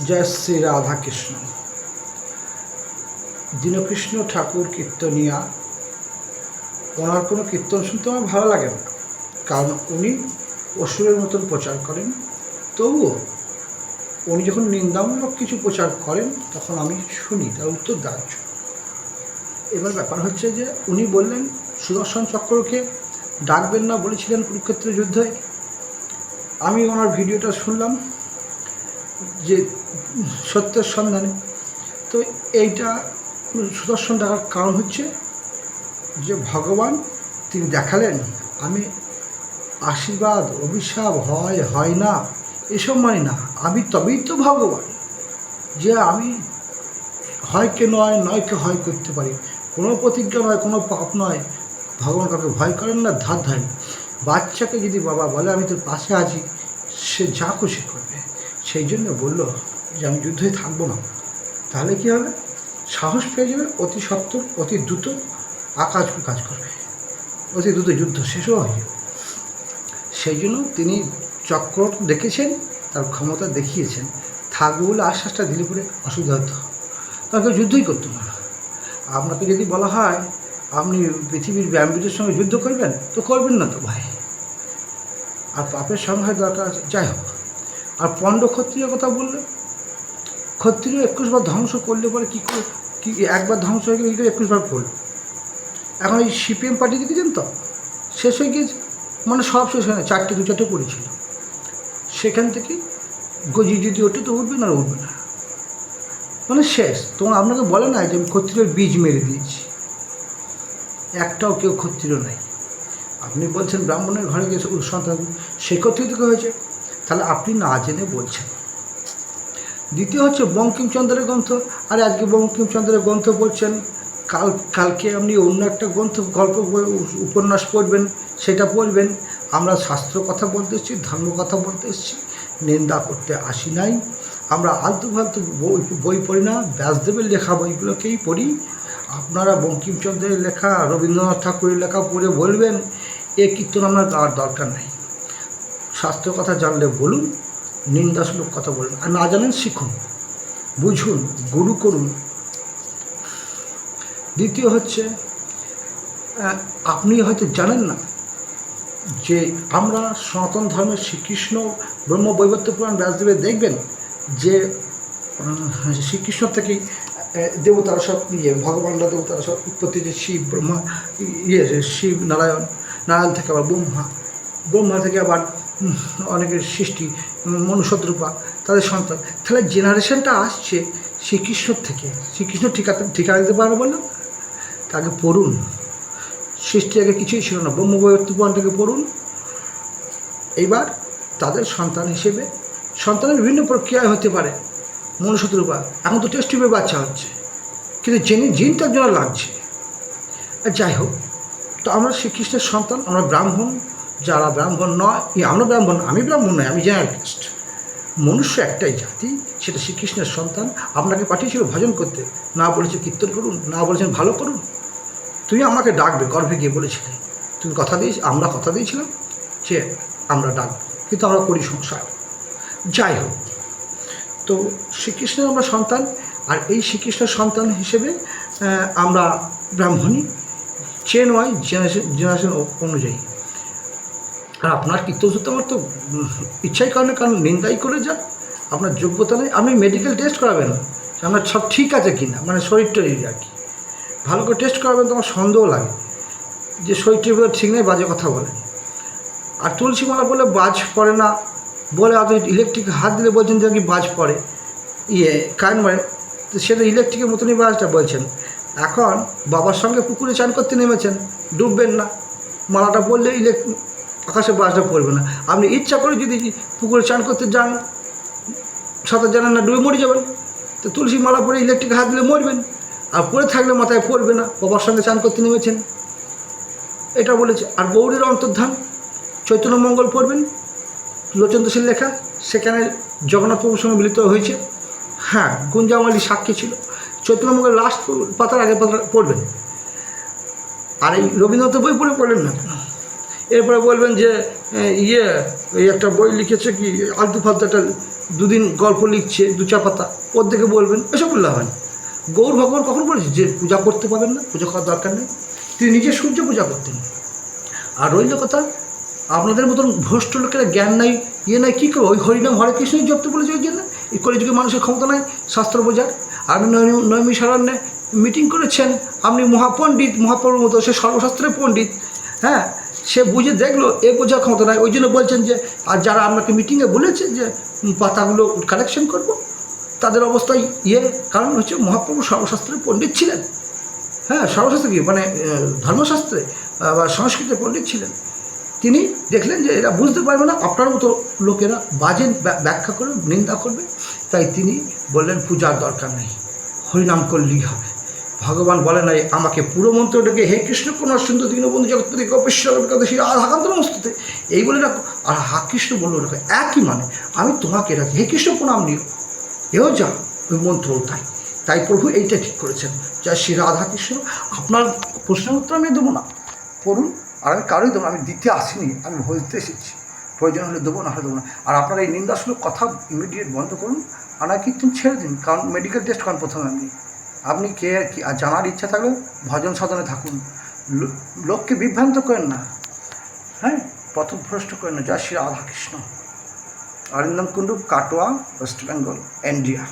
জয় শ্রী রাধাকৃষ্ণ। দীনকৃষ্ণ ঠাকুর কীর্তনিয়া, ওনার কোনো কীর্তন শুনতে আমার ভালো লাগে না, কারণ উনি অসুরের মতন প্রচার করেন। তবুও উনি যখন নিন্দামূলক কিছু প্রচার করেন তখন আমি শুনি, তার উত্তর দাহ্য। এবার ব্যাপার হচ্ছে যে উনি বললেন সুদর্শন চক্রকে ডাকবেন না বলেছিলেন কুরুক্ষেত্র যুদ্ধে। আমি ওনার ভিডিওটা শুনলাম যে সত্যের সন্ধানে। তো এইটা সুদর্শন ডাকার কারণ হচ্ছে যে ভগবান তিনি দেখালেন আমি আশীর্বাদ অভিশাপ হয় না এসব মানি না, আমি তবেই তো ভগবান যে আমি হয়কে নয়কে হয় করতে পারি। কোনো প্রতিজ্ঞা নয়, কোনো পাপ নয়। ভগবান কাউকে ভয় করেন না, ধার ধারেন। বাচ্চাকে যদি বাবা বলে আমি তোর পাশে আছি, সে যা খুশি করবে। সেই জন্য বলল যে আমি যুদ্ধে থাকবো না। তাহলে কী হবে? সাহস পেয়ে যাবে, অতি সত্বর অতি দ্রুত আকাশ কাজ করবে, অতি দ্রুত যুদ্ধ শেষও হয়ে যাবে। সেই জন্য তিনি চক্র দেখেছেন, তার ক্ষমতা দেখিয়েছেন। থাকবে বলে আশ্বাসটা দিলে পরে অসুবিধা হতো, তাকে যুদ্ধই করতো না। আপনাকে যদি বলা হয় আপনি পৃথিবীর ব্যায়ামবিদের সঙ্গে যুদ্ধ করবেন, তো করবেন না তো ভাই। আর পাপের সংহার দরকার আছে, যাই হোক। আর পণ্ড ক্ষত্রিয় কথা বললে, ক্ষত্রিয় 21 বার ধ্বংস করলে পরে কী করে, কি একবার ধ্বংস হয়ে গেলে কী করে 21 বার করল? এখন এই সিপিএম পার্টি দেখেছেন তো, শেষ হয়ে গিয়েছে, মানে সব শেষ হয় না, 4টে পড়েছিল। সেখান থেকে গজি যদি ওঠে তো উঠবে না, উঠবে না, মানে শেষ। তোমার আপনাকে বলে না যে আমি ক্ষত্রিয়র বীজ মেরে দিয়েছি, একটাও কেউ ক্ষত্রিয় নাই। আপনি বলছেন ব্রাহ্মণের ঘরে গিয়ে সন্তান, সেই ক্ষত্রিয় থেকে হয়েছে, তাহলে আপনি না জেনে বলছেন। দ্বিতীয় হচ্ছে বঙ্কিমচন্দ্রের গ্রন্থ। আর আজকে বঙ্কিমচন্দ্রের গ্রন্থ পড়ছেন, কালকে আপনি অন্য একটা গ্রন্থ গল্প উপন্যাস পড়বেন, সেটা পড়বেন। আমরা শাস্ত্র কথা বলতে এসেছি, ধর্ম কথা বলতে এসেছি, নিন্দা করতে আসি নাই। আমরা আলতু ফালতু বই পড়ি না, ব্যাসদেবের লেখা বইগুলোকেই পড়ি। আপনারা বঙ্কিমচন্দ্রের লেখা, রবীন্দ্রনাথ ঠাকুরের লেখা পড়ে বলবেন এ কীর্তন আপনার আর দরকার নেই। শাস্ত্র কথা জানলে বলুন, নিন্দাসূলক কথা বলুন। আর না জানেন শিখুন, বুঝুন, গুরু করুন। দ্বিতীয় হচ্ছে আপনি হয়তো জানেন না যে আমরা সনাতন ধর্মের শ্রীকৃষ্ণ ব্রহ্ম বৈবর্ত পুরাণ ব্যাসদেবের দেখবেন যে শ্রীকৃষ্ণ থেকেই দেবতারা সব ভগবানরা দেবতারা সব উৎপত্তি, যে শিব ব্রহ্মা শিব নারায়ণ থেকে আবার ব্রহ্মা থেকে আবার অনেকের সৃষ্টি, মনুষ্যরূপা তাদের সন্তান। তাহলে জেনারেশনটা আসছে শ্রীকৃষ্ণ থেকে। শ্রীকৃষ্ণ ঠিকানা দিতে পারবে বললাম, তাকে পড়ুন। সৃষ্টি আগে কিছুই ছিল না, ব্রহ্মবৈবর্ত পুরাণটাকে পড়ুন। এইবার তাদের সন্তান হিসেবে সন্তানের বিভিন্ন প্রক্রিয়ায় হতে পারে, মনুষ্যরূপা। এখন তো টেস্ট টিউবে বাচ্চা হচ্ছে, কিন্তু জিনটার জন্য লাগছে। যাই হোক, তো আমরা শ্রীকৃষ্ণের সন্তান, আমরা ব্রাহ্মণ। যারা ব্রাহ্মণ নয়, আমরা ব্রাহ্মণ, আমি ব্রাহ্মণ নয়, আমি জেনারেলিস্ট। মনুষ্য একটাই জাতি, সেটা শ্রীকৃষ্ণের সন্তান। আপনাকে পাঠিয়েছিল ভজন করতে, না বলেছে কীর্তন করুন, না বলেছেন ভালো করুন। তুমি আমাকে ডাকবে, গর্ভে গিয়ে বলেছিলে, তুমি আমরা কথা দিয়েছিলাম যে আমরা ডাকবো, কিন্তু আমরা করি সংসার। যাই হোক, তো শ্রীকৃষ্ণের আমরা সন্তান। আর এই শ্রীকৃষ্ণের সন্তান হিসেবে আমরা ব্রাহ্মণই, চেন ওয়াই জেনারেশন অনুযায়ী। আর আপনার কীর্তন শুনতে আমার তো ইচ্ছাই করে না, কারণ নিন্দাই করে যান। আপনার যোগ্যতা নেই। আপনি মেডিকেল টেস্ট করাবেন আপনার সব ঠিক আছে কি না, মানে শরীর টরীর আর কি ভালো করে টেস্ট করাবেন। তো আমার সন্দেহ লাগে যে শরীর টরীর ঠিক নেই, বাজে কথা বলে। আর তুলসী মালা বলে বাজ পড়ে না বলে, আপনি ইলেকট্রিক হাত দিলে বলছেন যে কি বাজ পড়ে, কারেন্ট মারে, তো সেটা ইলেকট্রিকের মতনই বাজটা বলছেন। এখন বাবার সঙ্গে পুকুরে চান করতে নেমেছেন, ডুববেন না, মালাটা পড়লে আকাশে বাজটা পড়বে না। আপনি ইচ্ছা করে যদি পুকুরে চান করতে যান, সাঁতার জানেন না, ডুবে মরে যাবেন। তো তুলসী মালা পরে ইলেকট্রিক হাত দিলে মরবেন, আর পরে থাকলে মাথায় পড়বে না, বাবার সঙ্গে চান করতে নেমেছেন, এটা বলেছে। আর গৌরীর অন্তর্ধান চৈতন্য মঙ্গল পড়বেন, লোচনদাসের লেখা, সেখানে জগন্নাথ প্রভুর সঙ্গে মিলিত হয়েছে। হ্যাঁ, গুঞ্জামালি সাক্ষী ছিল। চৈতন্য মঙ্গল লাস্ট পাতার আগে পাতা পড়বেন। আর এই রবীন্দ্রনাথের বই পড়লেন না। এরপরে বলবেন যে এই একটা বই লিখেছে কি আলতু ফালতু একটা দুদিন গল্প লিখছে 2-4 পাতা, ওর দেখে বলবেন, এসব বললে হয় না। গৌর ভগবান কখন বলেছে যে পূজা করতে পারবেন না, পূজা করার দরকার নেই? তিনি নিজে সূর্য পূজা করতেন। আর রইল কথা, আপনাদের মতন ভ্রষ্ট লোকেরা জ্ঞান নাই, ইয়ে নাই, কী করবো? ওই হরিনাম হরে কৃষ্ণই জপতে বলেছে। ওই জন্য এই কলিযুগে মানুষের ক্ষমতা নাই শাস্ত্র বোঝার। আপনি নৈমিষারণ্যে মিটিং করেছেন, আপনি মহাপণ্ডিত, মহাপ্রভুর মতো, সে সর্বশাস্ত্রের পণ্ডিত, হ্যাঁ, সে বুঝে দেখলো এ বোঝার ক্ষমতা নাই। ওই জন্য বলছেন যে আর যারা আপনাকে মিটিংয়ে বলেছে যে পাতাগুলো কালেকশন করব, তাদের অবস্থায় ইয়ে, কারণ হচ্ছে মহাপ্রভু সর্বশাস্ত্রের পণ্ডিত ছিলেন। হ্যাঁ, সর্বশাস্ত্রে কি মানে ধর্মশাস্ত্রে বা সংস্কৃতে পণ্ডিত ছিলেন। তিনি দেখলেন যে এরা বুঝতে পারবে না, আপনার মতো লোকেরা বাজে ব্যাখ্যা করবে, নিন্দা করবে, তাই তিনি বললেন পূজার দরকার নেই, হরিনাম করলেই হবে। ভগবান বলে নাই আমাকে পুরো মন্ত্র ডেকে হে কৃষ্ণ কোন সুন্দর দীনবন্ধু জগৎপতি গোপেশ্বর আধাকান্ত নমস্তুতে এই বলে রাখো, আর হা কৃষ্ণ বললো রাখো, একই মানে আমি তোমাকে রাখি, হে কৃষ্ণ প্রণাম নিও, এও যা ওই মন্ত্রও তাই। তাই প্রভু এইটা ঠিক করেছেন। জয় শ্রী রাধাকৃষ্ণ। আপনার প্রশ্নের উত্তর আমি দেবো না, পড়ুন। আর আমি কারোই দেবো না, আমি দিতে আসিনি, আমি বলতে এসেছি। প্রয়োজন হলে দেবো, না হলে দেবো না। আর আপনারা এই নিন্দাসূলক কথা ইমিডিয়েট বন্ধ করুন, আনার কীর্তন ছেড়ে দিন। কারণ মেডিকেল টেস্ট করেন প্রথমে আপনি কে কি জানার ইচ্ছা থাকলে ভজন সাধনে থাকুন, লোককে বিভ্রান্ত করেন না, হ্যাঁ, পথভ্রষ্ট করেন না। জয় শ্রী রাধাকৃষ্ণ। Arindam Kundu, Katwa, West Bengal, India.